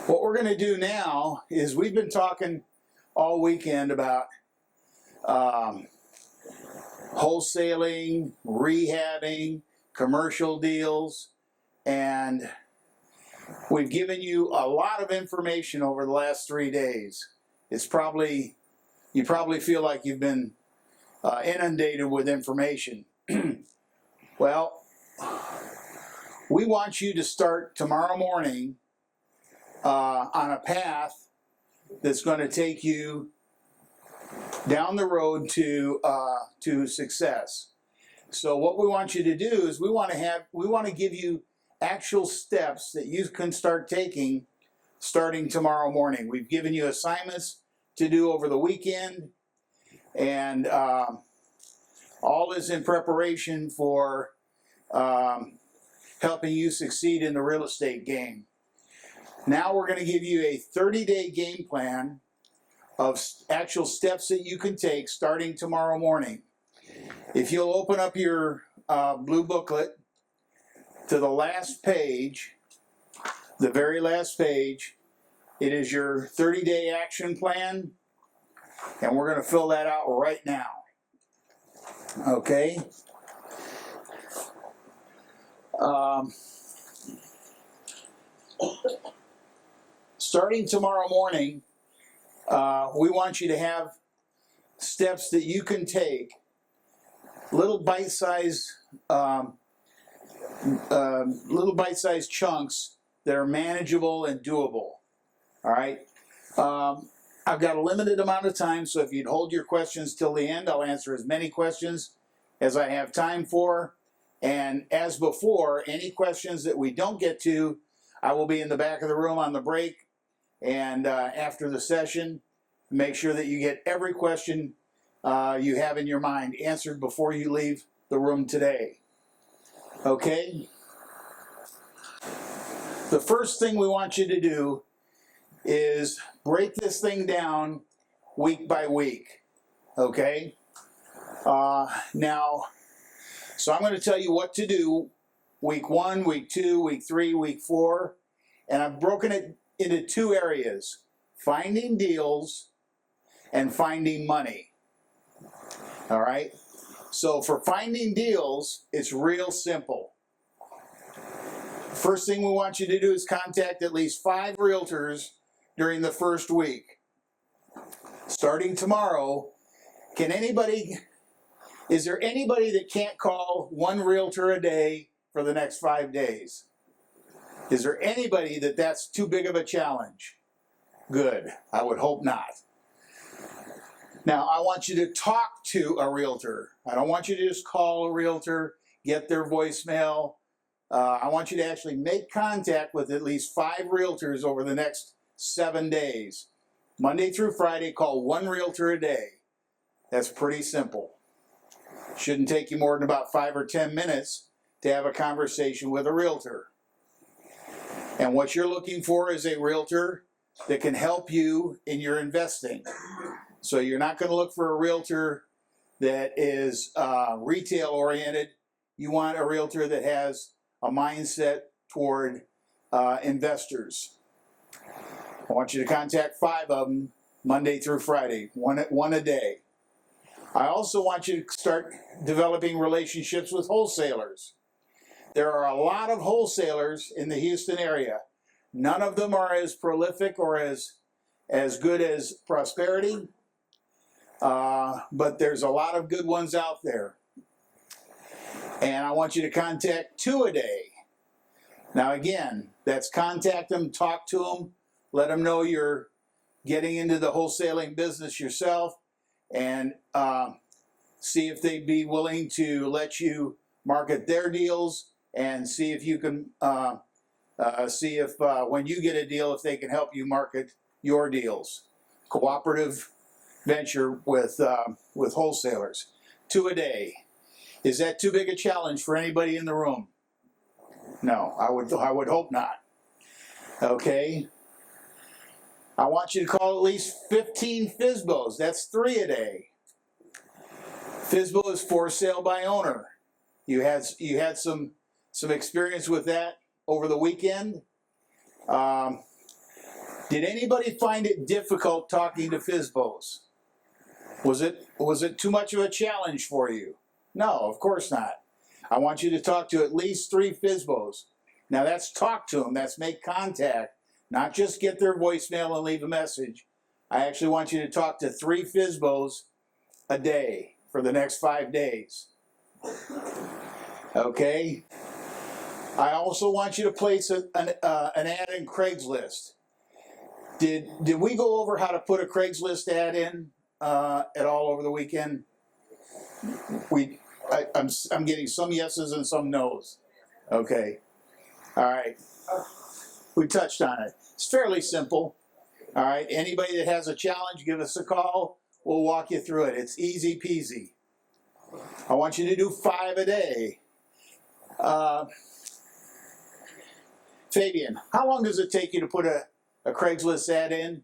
What we're going to do now is we've been talking all weekend about wholesaling, rehabbing, commercial deals, and we've given you a lot of information over the last 3 days. You probably feel like you've been inundated with information. Well, we want you to start tomorrow morning on a path that's going to take you down the road to success. So what we want you to do is we want to give you actual steps that you can start taking starting tomorrow morning. We've given you assignments to do over the weekend, and all is in preparation for helping you succeed in the real estate game. Now we're going to give you a 30-day game plan of actual steps that you can take starting tomorrow morning. If you'll open up your blue booklet to the last page, the very last page, it is your 30-day action plan, and we're going to fill that out right now. Okay? Starting tomorrow morning, we want you to have steps that you can take, little bite-sized chunks that are manageable and doable. All right. I've got a limited amount of time, so if you'd hold your questions till the end, I'll answer as many questions as I have time for. And as before, any questions that we don't get to, I will be in the back of the room on the break and after the session. Make sure that you get every question you have in your mind answered before you leave the room today. Okay? The first thing we want you to do is break this thing down week by week. Okay? Now, so I'm going to tell you what to do week 1, week 2, week 3, week 4, and I've broken it into 2 areas: finding deals and finding money. All right? So for finding deals, it's real simple. First thing we want you to do is contact at least 5 realtors during the first week. Starting tomorrow, is there anybody that can't call 1 realtor a day for the next 5 days? Is there anybody that's too big of a challenge? Good. I would hope not. Now, I want you to talk to a realtor. I don't want you to just call a realtor, get their voicemail. I want you to actually make contact with at least 5 realtors over the next 7 days. Monday through Friday, call 1 realtor a day. That's pretty simple. Shouldn't take you more than about 5 or 10 minutes to have a conversation with a realtor. And what you're looking for is a realtor that can help you in your investing. So you're not going to look for a realtor that is retail oriented. You want a realtor that has a mindset toward investors. I want you to contact 5 of them Monday through Friday, one a day. I also want you to start developing relationships with wholesalers. There are a lot of wholesalers in the Houston area. None of them are as prolific or as good as Prosperity, but there's a lot of good ones out there. And I want you to contact 2 a day. Now again, that's contact them, talk to them, let them know you're getting into the wholesaling business yourself, and see if they'd be willing to let you market their deals, and see if you can see if when you get a deal, if they can help you market your deals. Cooperative venture with wholesalers. 2 a day. Is that too big a challenge for anybody in the room? No, I would hope not. Okay. I want you to call at least 15 FSBOs. That's 3 a day. FSBO is for sale by owner. You had some experience with that over the weekend. Did anybody find it difficult talking to FSBOs? Was it too much of a challenge for you? No, of course not. I want you to talk to at least 3 FSBOs. Now that's talk to them, that's make contact, not just get their voicemail and leave a message. I actually want you to talk to 3 FSBOs a day for the next 5 days. Okay? I also want you to place an ad in Craigslist. Did we go over how to put a Craigslist ad in at all over the weekend? I'm getting some yeses and some nos. Okay. All right. We touched on it. It's fairly simple. All right. Anybody that has a challenge, give us a call. We'll walk you through it. It's easy peasy. I want you to do 5 a day. Fabian, how long does it take you to put a Craigslist ad in?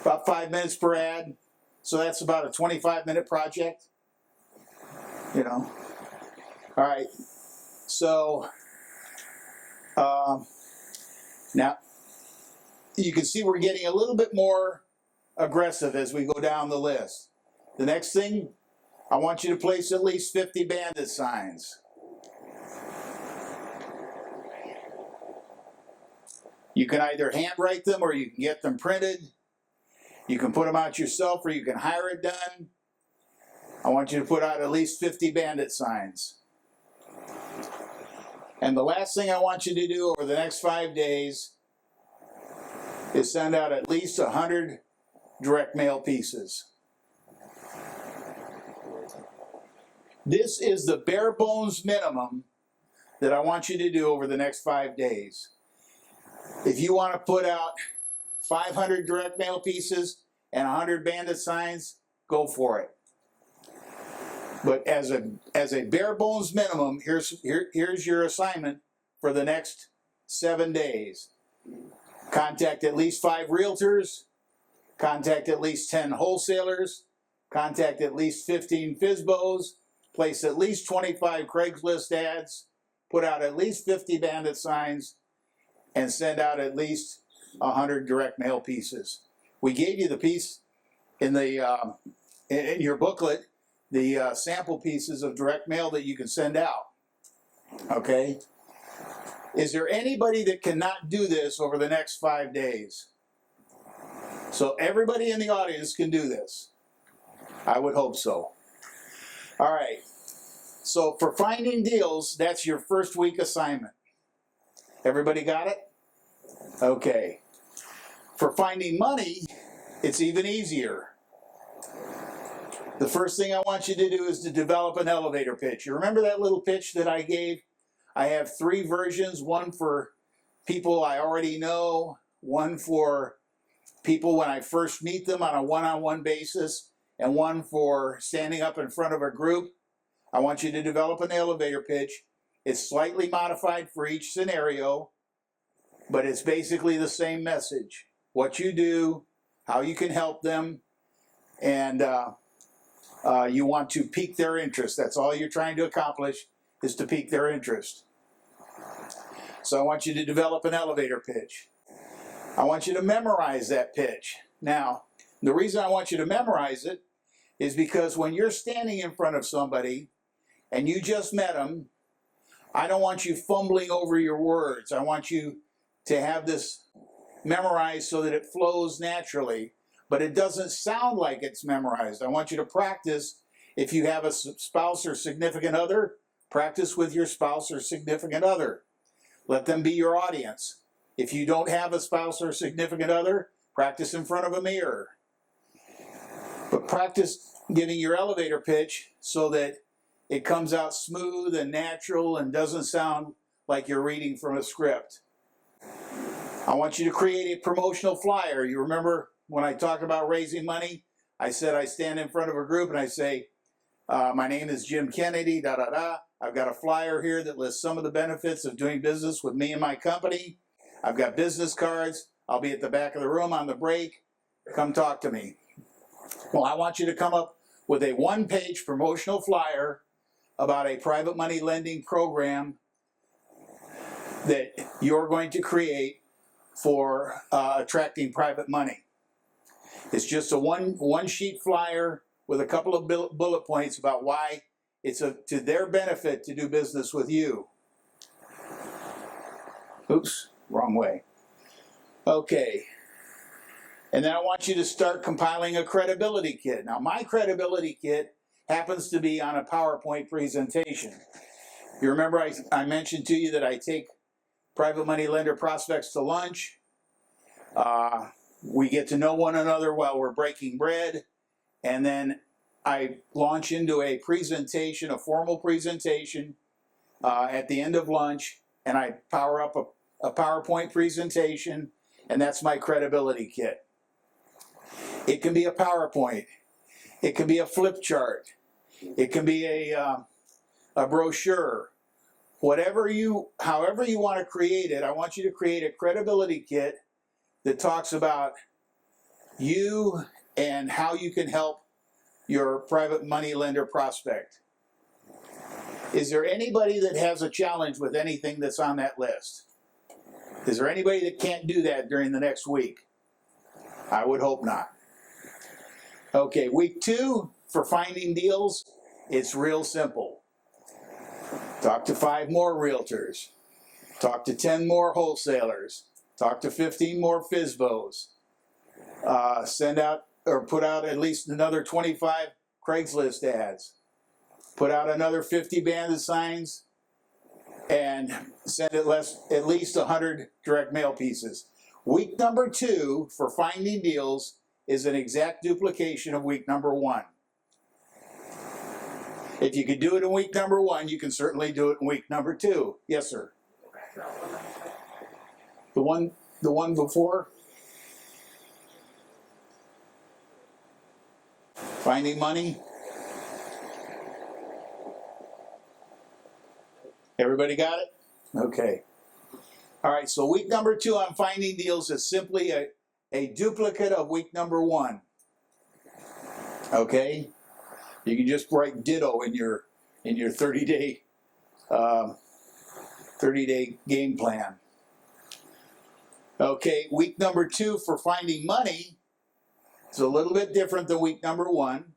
About 5 minutes per ad. So that's about a 25-minute project. You know. All right. So now you can see we're getting a little bit more aggressive as we go down the list. The next thing, I want you to place at least 50 bandit signs. You can either handwrite them or you can get them printed. You can put them out yourself or you can hire it done. I want you to put out at least 50 bandit signs. And the last thing I want you to do over the next 5 days is send out at least 100 direct mail pieces. This is the bare bones minimum that I want you to do over the next 5 days. If you want to put out 500 direct mail pieces and 100 bandit signs, go for it. But as a bare bones minimum, here's your assignment for the next 7 days. Contact at least 5 realtors, contact at least 10 wholesalers, contact at least 15 FSBOs, place at least 25 Craigslist ads, put out at least 50 bandit signs, and send out at least 100 direct mail pieces. We gave you the piece in the in your booklet, the sample pieces of direct mail that you can send out. Okay? Is there anybody that cannot do this over the next 5 days? So everybody in the audience can do this. I would hope so. All right. So for finding deals, that's your first week assignment. Everybody got it? Okay. For finding money, it's even easier. The first thing I want you to do is to develop an elevator pitch. You remember that little pitch that I gave? I have 3 versions, one for people I already know, one for people when I first meet them on a one-on-one basis, and one for standing up in front of a group. I want you to develop an elevator pitch. It's slightly modified for each scenario, but it's basically the same message. What you do, how you can help them, and you want to pique their interest. That's all you're trying to accomplish, is to pique their interest. So I want you to develop an elevator pitch. I want you to memorize that pitch. Now, the reason I want you to memorize it is because when you're standing in front of somebody and you just met them, I don't want you fumbling over your words. I want you to have this memorized so that it flows naturally, but it doesn't sound like it's memorized. I want you to practice. If you have a spouse or significant other, practice with your spouse or significant other. Let them be your audience. If you don't have a spouse or significant other, practice in front of a mirror. But practice giving your elevator pitch so that it comes out smooth and natural and doesn't sound like you're reading from a script. I want you to create a promotional flyer. You remember when I talked about raising money, I said I stand in front of a group and I say, my name is Jim Kennedy, I've got a flyer here that lists some of the benefits of doing business with me and my company. I've got business cards. I'll be at the back of the room on the break. Come talk to me. Well, I want you to come up with a 1-page promotional flyer about a private money lending program that you're going to create for attracting private money. It's just a one sheet flyer with a couple of bullet points about why it's to their benefit to do business with you. Oops, wrong way. Okay. And then I want you to start compiling a credibility kit. Now, my credibility kit happens to be on a PowerPoint presentation. You remember I mentioned to you that I take private money lender prospects to lunch. We get to know one another while we're breaking bread. And then I launch into a presentation, a formal presentation at the end of lunch. And I power up a PowerPoint presentation. And that's my credibility kit. It can be a PowerPoint. It can be a flip chart. It can be a brochure. However you want to create it, I want you to create a credibility kit that talks about you and how you can help your private money lender prospect. Is there anybody that has a challenge with anything that's on that list? Is there anybody that can't do that during the next week? I would hope not. Okay, week 2 for finding deals, it's real simple. Talk to 5 more realtors. Talk to 10 more wholesalers. Talk to 15 more FSBOs. Send out or put out at least another 25 Craigslist ads. Put out another 50 banded signs and send at least 100 direct mail pieces. Week number 2 for finding deals is an exact duplication of week number 1. If you could do it in week number 1, you can certainly do it in week number 2. Yes, sir. The one before? Finding money? Everybody got it? Okay. All right, so week number 2 on finding deals is simply a duplicate of week number 1. Okay? You can just write ditto in your 30-day game plan. Okay, week number 2 for finding money is a little bit different than week number 1.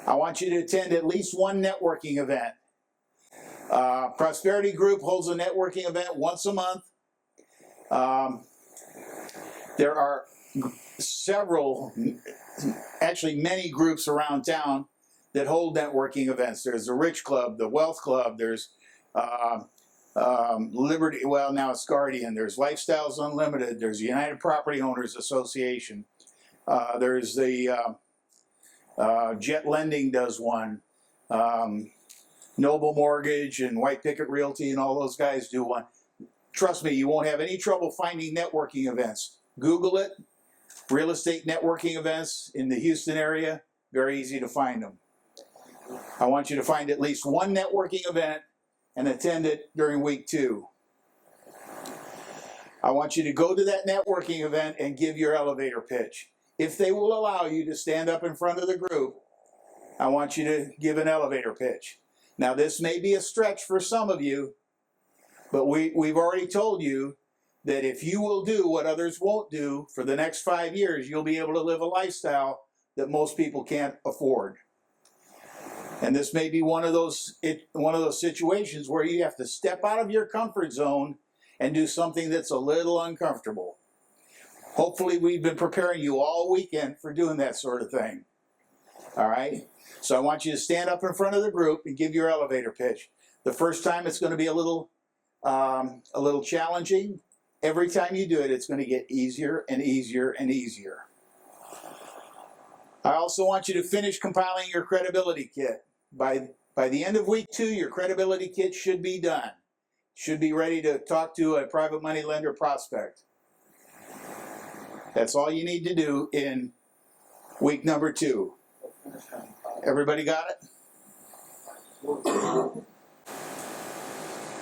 I want you to attend at least one networking event. Prosperity Group holds a networking event once a month. There are several, actually many groups around town that hold networking events. There's the Rich Club, the Wealth Club, there's Liberty, well now it's Guardian, there's Lifestyles Unlimited, there's the United Property Owners Association, there's the Jet Lending does one, Noble Mortgage and White Picket Realty and all those guys do one. Trust me, you won't have any trouble finding networking events. Google it, real estate networking events in the Houston area, very easy to find them. I want you to find at least one networking event and attend it during week 2. I want you to go to that networking event and give your elevator pitch. If they will allow you to stand up in front of the group, I want you to give an elevator pitch. Now this may be a stretch for some of you, but we've already told you that if you will do what others won't do for the next 5 years, you'll be able to live a lifestyle that most people can't afford. And this may be one of those situations where you have to step out of your comfort zone and do something that's a little uncomfortable. Hopefully we've been preparing you all weekend for doing that sort of thing. All right? So I want you to stand up in front of the group and give your elevator pitch. The first time it's going to be a little challenging. Every time you do it, it's going to get easier and easier and easier. I also want you to finish compiling your credibility kit. By the end of week 2, your credibility kit should be done. Should be ready to talk to a private money lender prospect. That's all you need to do in week number 2. Everybody got it?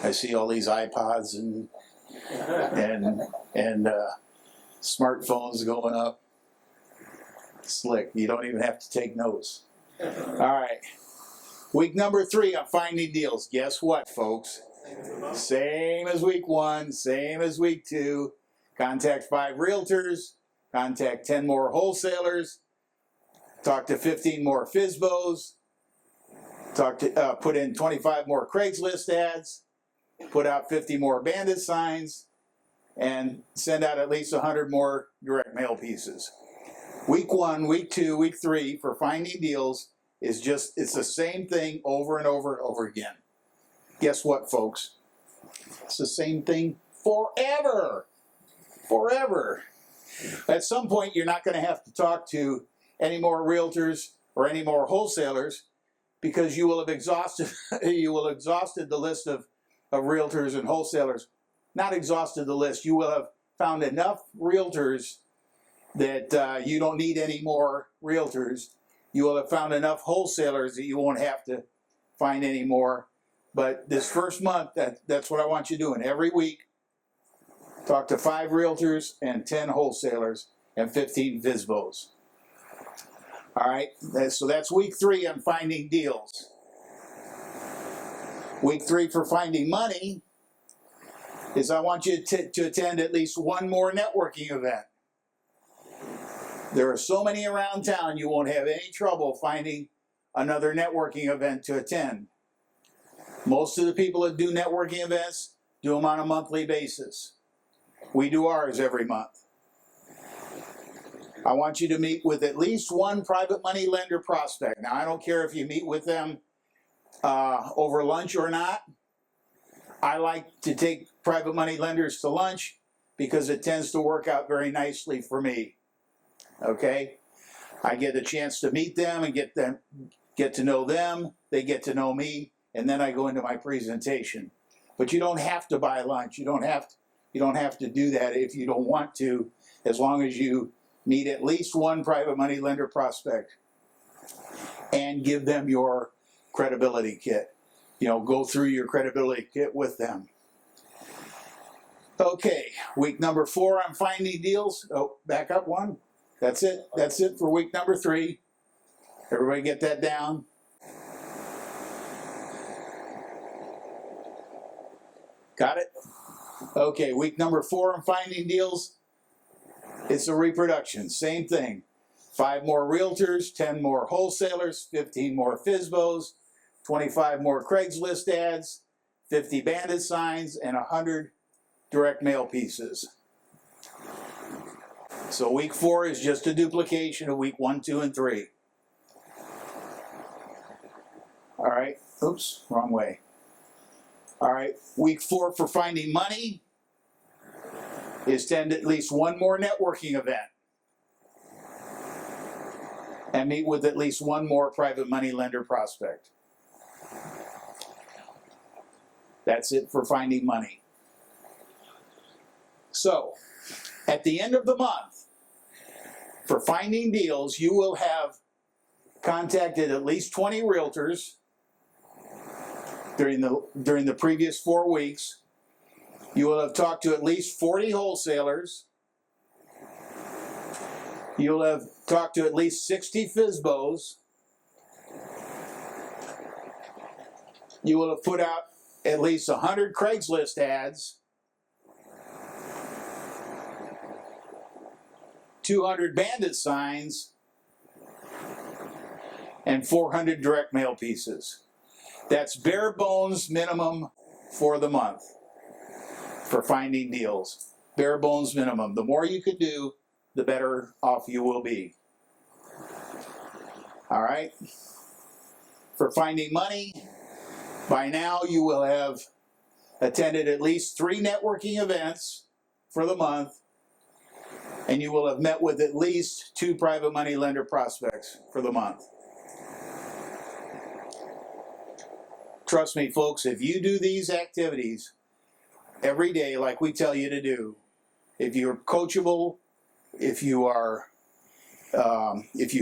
I see all these iPods and smartphones going up. Slick. You don't even have to take notes. All right. Week number 3 on finding deals. Guess what, folks? Same as week 1, same as week 2. contact 5 realtors, contact 10 more wholesalers, talk to 15 more FSBOs, put in 25 more Craigslist ads, put out 50 more bandit signs, and send out at least 100 more direct mail pieces. Week 1, week 2, week 3 for finding deals is it's the same thing over and over and over again. Guess what, folks? It's the same thing forever. Forever. At some point, you're not going to have to talk to any more realtors or any more wholesalers because you will have exhausted the list of realtors and wholesalers. Not exhausted the list. You will have found enough realtors that you don't need any more realtors. You will have found enough wholesalers that you won't have to find any more. But this first month, that's what I want you doing. Every week, talk to 5 realtors and 10 wholesalers and 15 FSBOs. All right, so that's week 3 on finding deals. Week 3 for finding money is I want you to attend at least one more networking event. There are so many around town, you won't have any trouble finding another networking event to attend. Most of the people that do networking events do them on a monthly basis. We do ours every month. I want you to meet with at least one private money lender prospect. Now, I don't care if you meet with them over lunch or not. I like to take private money lenders to lunch because it tends to work out very nicely for me. Okay? I get a chance to meet them and get to know them. They get to know me, and then I go into my presentation. But you don't have to buy lunch. You don't have to do that if you don't want to, as long as you meet at least one private money lender prospect and give them your credibility kit. You know, go through your credibility kit with them. Okay, week number 4 on finding deals. Oh, back up one. That's it. That's it for week number 3. Everybody get that down? Got it? Okay, week number 4 on finding deals. It's a reproduction. Same thing. 5 more realtors, 10 more wholesalers, 15 more FSBOs, 25 more Craigslist ads, 50 bandit signs, and 100 direct mail pieces. So week 4 is just a duplication of week 1, 2, and 3. All right. Oops, wrong way. All right. Week 4 for finding money is to attend at least one more networking event and meet with at least one more private money lender prospect. That's it for finding money. So, at the end of the month, for finding deals, you will have contacted at least 20 realtors during the previous 4 weeks. You will have talked to at least 40 wholesalers. You'll have talked to at least 60 FSBOs. You will have put out at least 100 Craigslist ads, 200 bandit signs, and 400 direct mail pieces. That's bare bones minimum for the month for finding deals. Bare bones minimum. The more you can do, the better off you will be. All right? For finding money, by now you will have attended at least 3 networking events for the month, and you will have met with at least 2 private money lender prospects for the month. Trust me, folks, if you do these activities every day like we tell you to do, if you're coachable, if you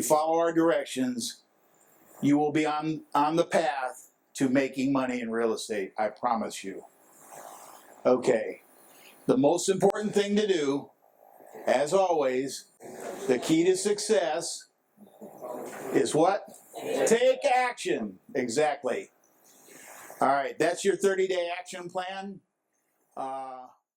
follow our directions, you will be on the path to making money in real estate. I promise you. Okay. The most important thing to do, as always, the key to success is what? Take action. Exactly. All right, that's your 30-day action plan.